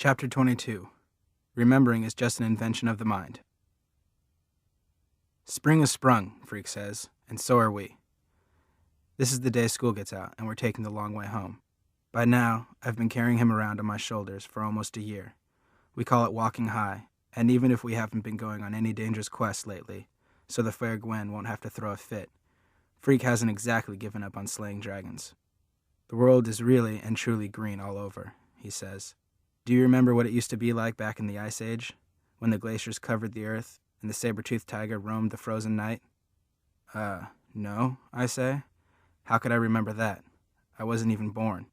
Chapter 22. Remembering is just an invention of the mind. Spring is sprung, Freak says, and so are we. This is the day school gets out, and we're taking the long way home. By now, I've been carrying him around on my shoulders for almost a year. We call it walking high, and even if we haven't been going on any dangerous quests lately, so the fair Gwen won't have to throw a fit, Freak hasn't exactly given up on slaying dragons. The world is really and truly green all over, he says. Do you remember what it used to be like back in the Ice Age, when the glaciers covered the earth and the saber-toothed tiger roamed the frozen night? No, I say. How could I remember that? I wasn't even born.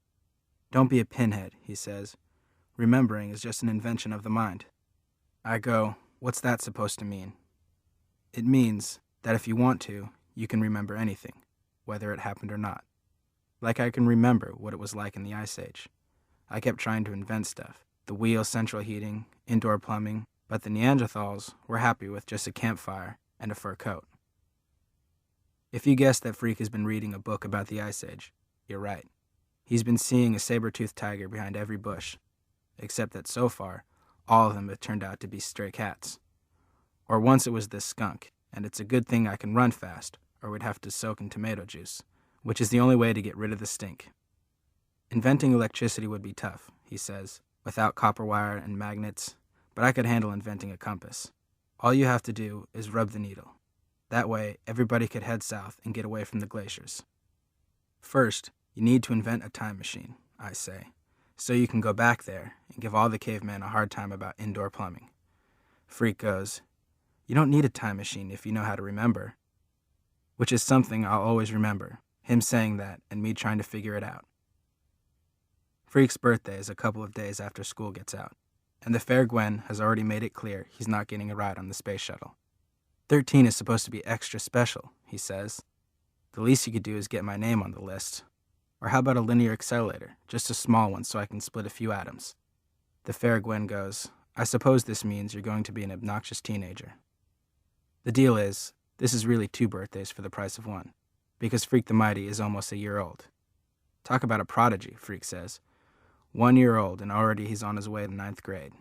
Don't be a pinhead, he says. Remembering is just an invention of the mind. I go, what's that supposed to mean? It means that if you want to, you can remember anything, whether it happened or not. Like I can remember what it was like in the Ice Age. I kept trying to invent stuff. The wheel, central heating, indoor plumbing, but the Neanderthals were happy with just a campfire and a fur coat. If you guessed that Freak has been reading a book about the Ice Age, you're right. He's been seeing a saber-toothed tiger behind every bush, except that so far, all of them have turned out to be stray cats. Or once it was this skunk, and it's a good thing I can run fast, or we'd have to soak in tomato juice, which is the only way to get rid of the stink. Inventing electricity would be tough, he says, without copper wire and magnets, but I could handle inventing a compass. All you have to do is rub the needle. That way, everybody could head south and get away from the glaciers. First, you need to invent a time machine, I say, so you can go back there and give all the cavemen a hard time about indoor plumbing. Freak goes, you don't need a time machine if you know how to remember. Which is something I'll always remember, him saying that and me trying to figure it out. Freak's birthday is a couple of days after school gets out, and the fair Gwen has already made it clear he's not getting a ride on the space shuttle. 13 is supposed to be extra special, he says. The least you could do is get my name on the list. Or how about a linear accelerator, just a small one so I can split a few atoms? The fair Gwen goes, I suppose this means you're going to be an obnoxious teenager. The deal is, this is really 2 birthdays for the price of 1, because Freak the Mighty is almost a year old. Talk about a prodigy, Freak says. 1 year old, and already he's on his way to 9th grade.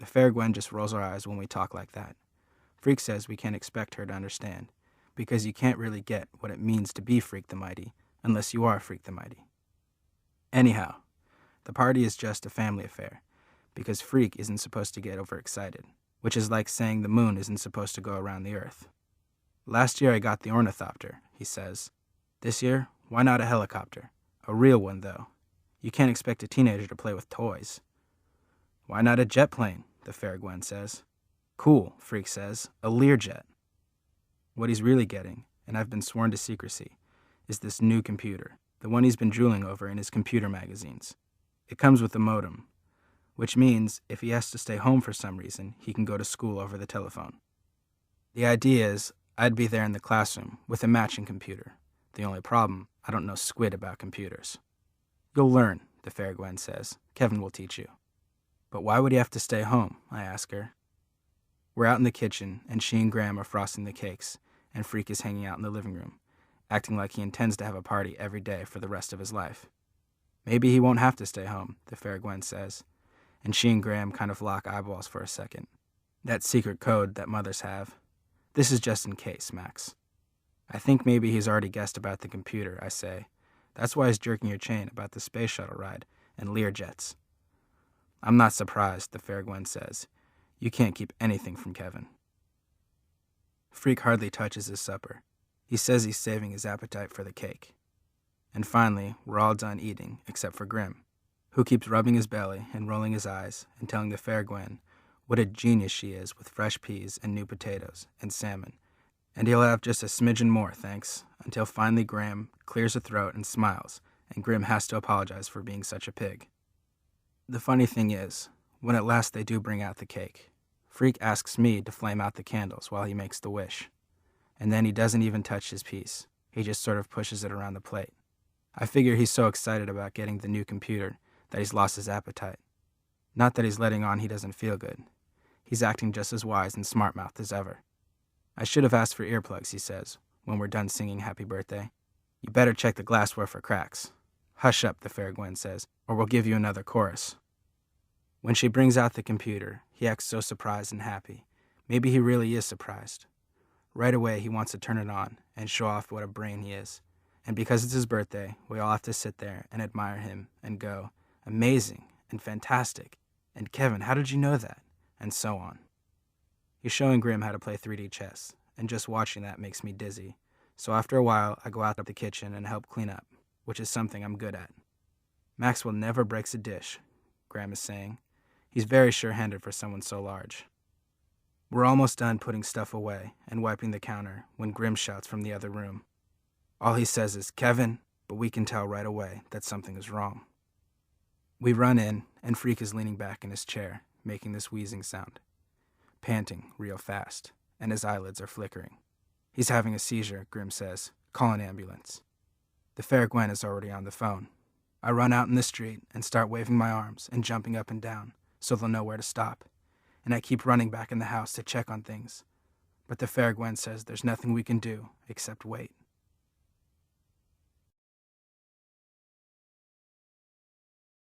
The fair Gwen just rolls her eyes when we talk like that. Freak says we can't expect her to understand, because you can't really get what it means to be Freak the Mighty unless you are Freak the Mighty. Anyhow, the party is just a family affair, because Freak isn't supposed to get overexcited, which is like saying the moon isn't supposed to go around the earth. Last year I got the ornithopter, he says. This year, why not a helicopter? A real one, though. You can't expect a teenager to play with toys. Why not a jet plane? The fair Gwen says. Cool, Freak says. A Learjet. What he's really getting, and I've been sworn to secrecy, is this new computer, the one he's been drooling over in his computer magazines. It comes with a modem, which means if he has to stay home for some reason, he can go to school over the telephone. The idea is I'd be there in the classroom with a matching computer. The only problem, I don't know squid about computers. You'll learn, the fair Gwen says. Kevin will teach you. But why would he have to stay home? I ask her. We're out in the kitchen, and she and Graham are frosting the cakes, and Freak is hanging out in the living room, acting like he intends to have a party every day for the rest of his life. Maybe he won't have to stay home, the fair Gwen says, and she and Graham kind of lock eyeballs for a second. That secret code that mothers have. This is just in case, Max. I think maybe he's already guessed about the computer, I say. That's why he's jerking your chain about the space shuttle ride and Learjets. I'm not surprised, the fair Gwen says. You can't keep anything from Kevin. Freak hardly touches his supper. He says he's saving his appetite for the cake. And finally, we're all done eating, except for Grim, who keeps rubbing his belly and rolling his eyes and telling the fair Gwen what a genius she is with fresh peas and new potatoes and salmon. And he'll have just a smidgen more, thanks, until finally Graham clears a throat and smiles, and Grim has to apologize for being such a pig. The funny thing is, when at last they do bring out the cake, Freak asks me to flame out the candles while he makes the wish. And then he doesn't even touch his piece. He just sort of pushes it around the plate. I figure he's so excited about getting the new computer that he's lost his appetite. Not that he's letting on he doesn't feel good. He's acting just as wise and smart-mouthed as ever. I should have asked for earplugs, he says, when we're done singing Happy Birthday. You better check the glassware for cracks. Hush up, the fair Gwen says, or we'll give you another chorus. When she brings out the computer, he acts so surprised and happy. Maybe he really is surprised. Right away, he wants to turn it on and show off what a brain he is. And because it's his birthday, we all have to sit there and admire him and go, amazing and fantastic. And Kevin, how did you know that? And so on. He's showing Grim how to play 3D chess, and just watching that makes me dizzy. So after a while, I go out to the kitchen and help clean up, which is something I'm good at. Maxwell never breaks a dish, Graham is saying. He's very sure-handed for someone so large. We're almost done putting stuff away and wiping the counter when Grim shouts from the other room. All he says is, Kevin, but we can tell right away that something is wrong. We run in, and Freak is leaning back in his chair, making this wheezing sound, panting real fast, and his eyelids are flickering. He's having a seizure, Grim says. Call an ambulance. The fair Gwen is already on the phone. I run out in the street and start waving my arms and jumping up and down so they'll know where to stop. And I keep running back in the house to check on things. But the fair Gwen says there's nothing we can do except wait.